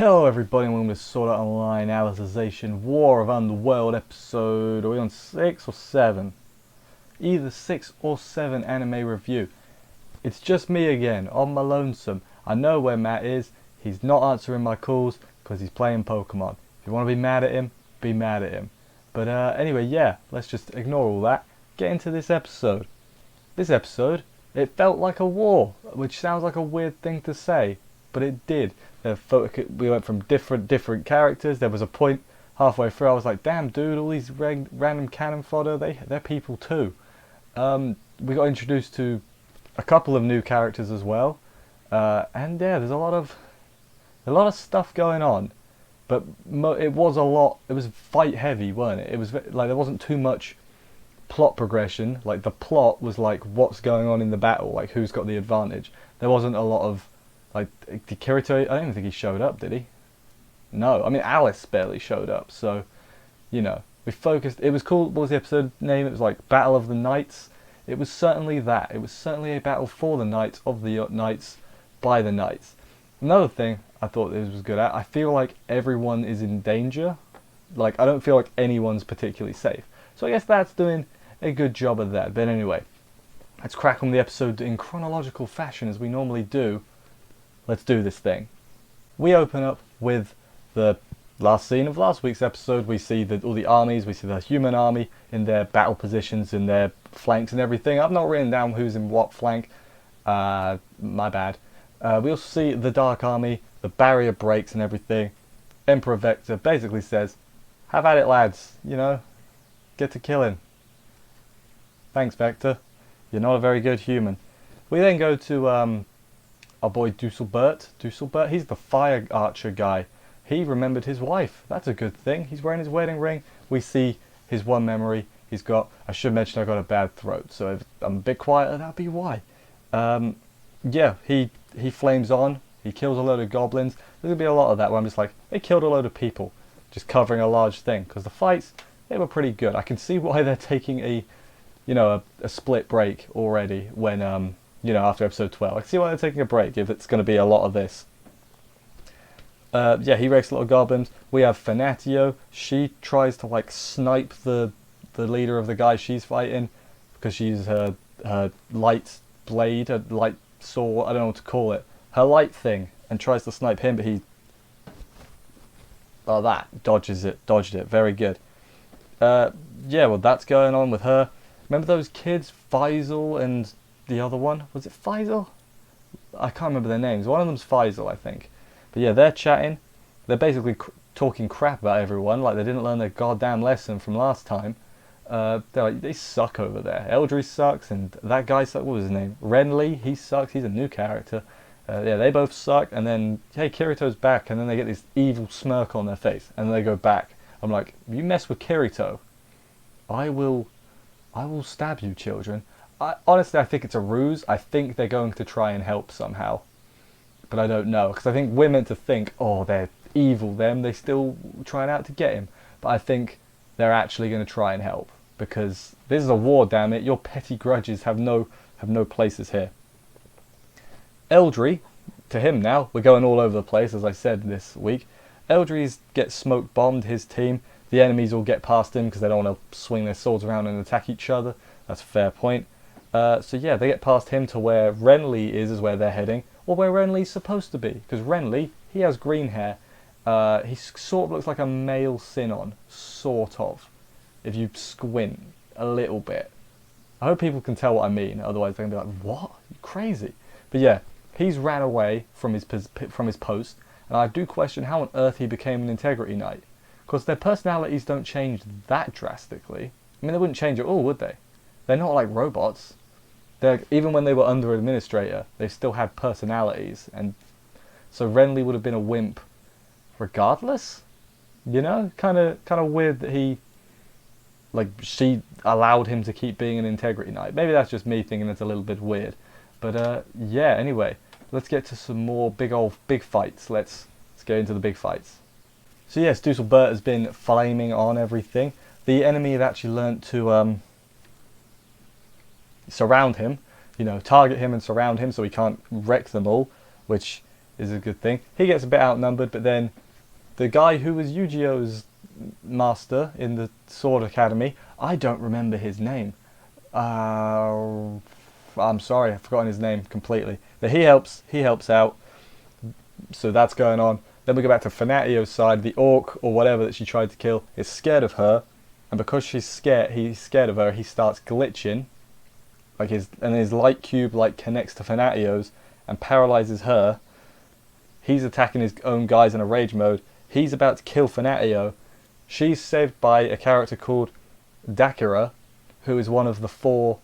Hello everybody and welcome to Sword Art Online Alicization War of Underworld episode, are we on 6 or 7? Either 6 or 7 anime review. It's just me again, on my lonesome. I know where Matt is, he's not answering my calls because he's playing Pokemon. If you want to be mad at him, be mad at him. But anyway, yeah, let's just ignore all that. Get into this episode. This episode, it felt like a war, which sounds like a weird thing to say, but it did. We went from different characters. There was a point halfway through I was like, damn dude, all these random cannon fodder, they're people too. We got introduced to a couple of new characters as well, and yeah, there's a lot of stuff going on, but it was fight heavy, weren't it? It was like there wasn't too much plot progression. Like the plot was like what's going on in the battle, like who's got the advantage. There wasn't a lot of like, did Kirito, I don't even think he showed up, did he? No, I mean Alice barely showed up, so, you know, we focused, it was cool. What was the episode name? It was like Battle of the Knights. It was certainly that. It was certainly a battle for the Knights, of the Knights, by the Knights. Another thing I thought this was good at, I feel like everyone is in danger. Like, I don't feel like anyone's particularly safe. So I guess that's doing a good job of that. But anyway, let's crack on the episode in chronological fashion as we normally do. Let's do this thing. We open up with the last scene of last week's episode. We see all the armies, we see the human army in their battle positions, in their flanks and everything. I've not written down who's in what flank, my bad. We also see the Dark Army, the barrier breaks and everything. Emperor Vector basically says, have at it lads, you know, get to killing. Thanks Vector, you're not a very good human. We then go to our boy Dusselbert, he's the fire archer guy. He remembered his wife. That's a good thing. He's wearing his wedding ring. We see his one memory. He's got, I should mention I got a bad throat, so if I'm a bit quieter, that'd be why. Yeah, he flames on. He kills a load of goblins. There's going to be a lot of that where I'm just like, they killed a load of people, just covering a large thing. Because the fights, they were pretty good. I can see why they're taking a split break already when, after episode 12. I can see why they're taking a break if it's going to be a lot of this. Yeah, he rakes a lot of goblins. We have Fanatio. She tries to like snipe the leader of the guy she's fighting because she's her light blade, her light sword, I don't know what to call it, her light thing, and tries to snipe him, but he dodged it. Very good. Yeah, well that's going on with her. Remember those kids, Faisal and the other one? Was it Faisal? I can't remember their names. One of them's Faisal, I think. But yeah, they're chatting. They're basically talking crap about everyone, like they didn't learn their goddamn lesson from last time. They're like, they suck over there. Eldry sucks, and that guy sucks. What was his name? Renly, he sucks. He's a new character. Yeah, they both suck. And then, hey, Kirito's back, and then they get this evil smirk on their face, and then they go back. I'm like, if you mess with Kirito, I will stab you, children. Honestly, I think it's a ruse. I think they're going to try and help somehow. But I don't know, because I think we're meant to think, oh, they're evil, they still trying out to get him. But I think they're actually going to try and help, because this is a war, damn it. Your petty grudges have no places here. Eldry, to him now, we're going all over the place, as I said this week. Eldry gets smoke bombed, his team. The enemies all get past him because they don't want to swing their swords around and attack each other. That's a fair point. So yeah, they get past him to where Renly is where they're heading, or where Renly's supposed to be, because Renly, he has green hair. He sort of looks like a male Sinon, sort of, if you squint a little bit. I hope people can tell what I mean, otherwise they're going to be like, what? You're crazy. But yeah, he's ran away from his post, and I do question how on earth he became an Integrity Knight, because their personalities don't change that drastically. I mean, they wouldn't change at all, would they? They're not like robots. Even when they were under Administrator, they still had personalities, and so Renly would have been a wimp regardless. You know, kind of weird that she allowed him to keep being an Integrity Knight. Maybe that's just me thinking it's a little bit weird. But yeah, anyway, let's get to some more big fights. Let's get into the big fights. So yes, Dusselbert has been flaming on everything. The enemy had actually learnt to surround him, target him and surround him so he can't wreck them all, which is a good thing. He gets a bit outnumbered, but then the guy who was Yu-Gi-Oh's master in the Sword Academy, I don't remember his name. I'm sorry, I've forgotten his name completely. But he helps out, so that's going on. Then we go back to Fanatio's side. The orc or whatever that she tried to kill is scared of her, and because he's scared of her, he starts glitching, like his light cube like connects to Fanatio's and paralyzes her. He's attacking his own guys in a rage mode. He's about to kill Fanatio. She's saved by a character called Dakira, who is one of the 4,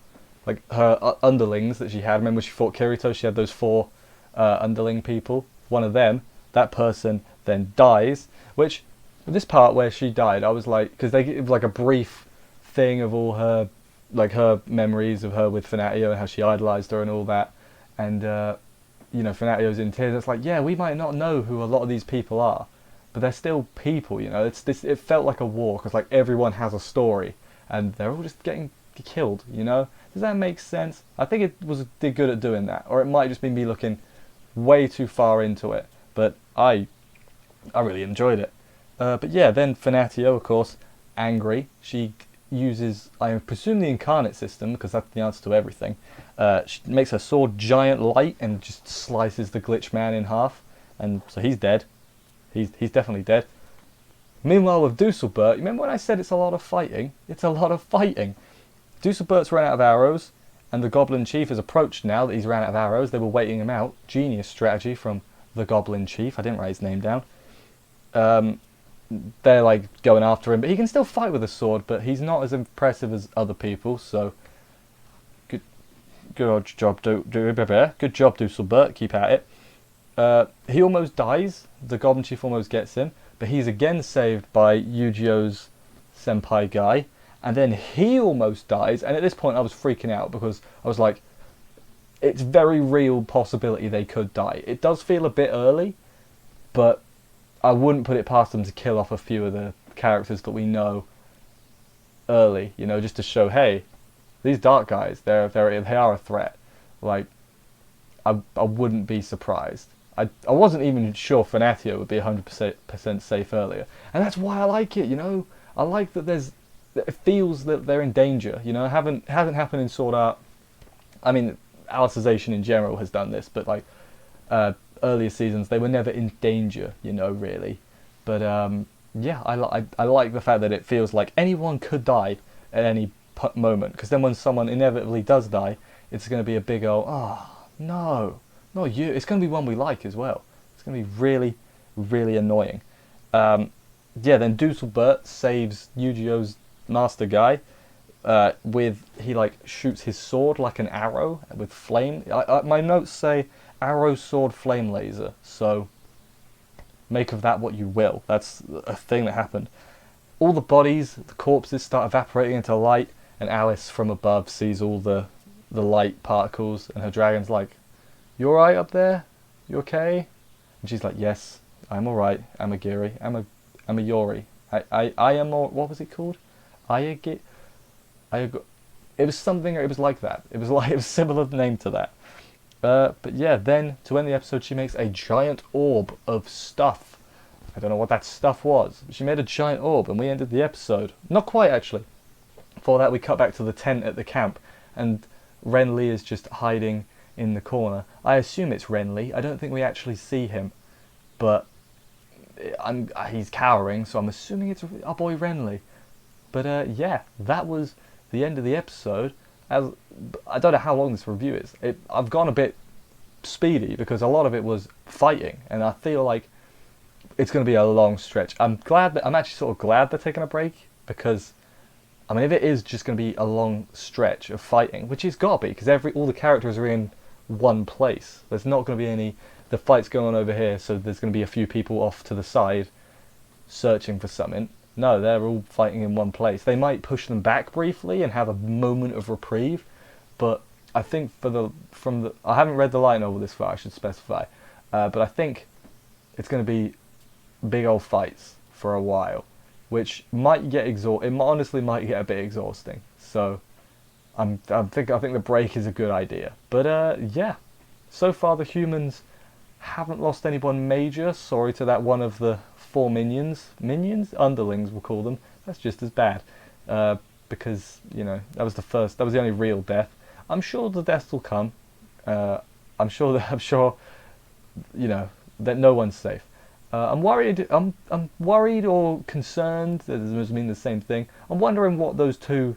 like her underlings that she had. Remember she fought Kirito? She had those 4 underling people. One of them, that person then dies. Which, this part where she died, I was like, because they give like a brief thing of all her, like her memories of her with Fanatio and how she idolized her and all that. And you know, Fanatio's in tears. It's like, yeah, we might not know who a lot of these people are, but they're still people, you know. It felt like a war, because like everyone has a story, and they're all just getting killed, you know. Does that make sense? I think it did good at doing that, or it might just be me looking way too far into it. But I really enjoyed it. But yeah, then Fanatio, of course, angry. She uses, I presume, the incarnate system, because that's the answer to everything. She makes her sword giant light and just slices the glitch man in half, and so he's dead. He's definitely dead. Meanwhile, with Dusselbert, remember when I said it's a lot of fighting? It's a lot of fighting. Dusselbert's run out of arrows, and the Goblin Chief is approached now that he's ran out of arrows. They were waiting him out. Genius strategy from the Goblin Chief. I didn't write his name down. They're like going after him, but he can still fight with a sword, but he's not as impressive as other people, so good job, good job, Dusselbert. Keep at it. He almost dies. The Goblin Chief almost gets him, but he's again saved by Yu-Gi-Oh's senpai guy, and then he almost dies. And at this point, I was freaking out because I was like, it's very real possibility they could die. It does feel a bit early, but I wouldn't put it past them to kill off a few of the characters that we know early, you know, just to show, hey, these dark guys, they are a threat. Like, I wouldn't be surprised. I wasn't even sure Fanatio would be 100% safe earlier, and that's why I like it. You know, I like that it feels that they're in danger. You know, hasn't happened in Sword Art. I mean, Alicization in general has done this, but like earlier seasons, they were never in danger. You know, really. But yeah, I like the fact that it feels like anyone could die at any moment, because then when someone inevitably does die, it's going to be a big old, oh no, not you. It's going to be one we like as well. It's going to be really, really annoying. Yeah, then Dusselbert saves Yu-Gi-Oh's master guy he like shoots his sword like an arrow with flame. My notes say arrow, sword, flame laser, so make of that what you will. That's a thing that happened. All the bodies, the corpses start evaporating into light, and Alice from above sees all the light particles, and her dragon's like, you alright up there? You okay? And she's like, yes, I'm alright. I'm a Giri. I'm a Yori. I am, what was it called? It was something, it was like that. It was similar name to that. But yeah, then to end the episode, she makes a giant orb of stuff. I don't know what that stuff was. She made a giant orb, and we ended the episode. Not quite, actually. For that, we cut back to the tent at the camp, and Renly is just hiding in the corner. I assume it's Renly. I don't think we actually see him, but he's cowering, so I'm assuming it's our boy Renly. But yeah, that was the end of the episode. I don't know how long this review is. I've gone a bit speedy because a lot of it was fighting, and I feel like it's going to be a long stretch. I'm actually sort of glad they're taking a break, because I mean, if it is just going to be a long stretch of fighting, which it's got to be, because all the characters are in one place. There's not going to be the fight's going on over here, so there's going to be a few people off to the side searching for something. No, they're all fighting in one place. They might push them back briefly and have a moment of reprieve, but I think I haven't read the light novel this far, I should specify, but I think it's going to be big old fights for a while, which might get honestly might get a bit exhausting. So I think the break is a good idea. But yeah, so far the humans Haven't lost anyone major. Sorry to that one of the 4 minions. Minions? Underlings, we'll call them. That's just as bad. Because, you know, that was the only real death. I'm sure the deaths will come. I'm sure, you know, that no one's safe. I'm worried. I'm worried or concerned. That doesn't mean the same thing. I'm wondering what those two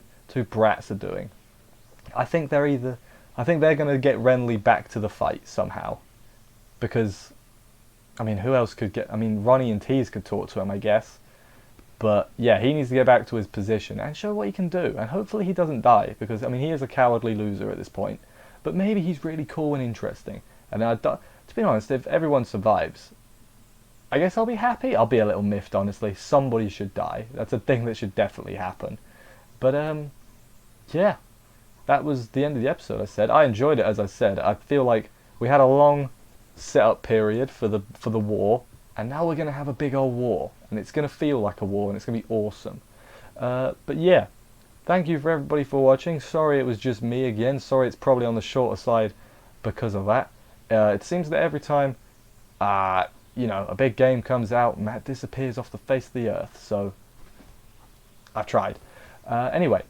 brats are doing. I think they're going to get Renly back to the fight somehow, because, I mean, who else could get? I mean, Ronnie and Tease could talk to him, I guess. But yeah, he needs to get back to his position and show what he can do. And hopefully he doesn't die, because I mean, he is a cowardly loser at this point. But maybe he's really cool and interesting. And to be honest, if everyone survives, I guess I'll be happy. I'll be a little miffed, honestly. Somebody should die. That's a thing that should definitely happen. But yeah, that was the end of the episode. I said I enjoyed it. As I said, I feel like we had a long setup period for the war, and now we're gonna have a big old war, and it's gonna feel like a war, and it's gonna be awesome. But yeah, thank you for everybody for watching. Sorry it was just me again. Sorry it's probably on the shorter side because of that. It seems that every time you know, a big game comes out, Matt disappears off the face of the earth. So I've tried. Anyway,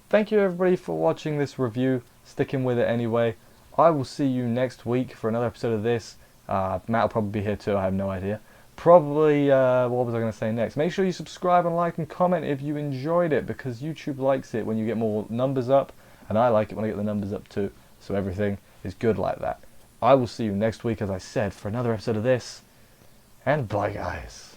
thank you everybody for watching this review, sticking with it anyway. I will see you next week for another episode of this. Matt will probably be here too, I have no idea. Probably, what was I going to say next? Make sure you subscribe and like and comment if you enjoyed it, because YouTube likes it when you get more numbers up, and I like it when I get the numbers up too. So everything is good like that. I will see you next week, as I said, for another episode of this. And bye, guys.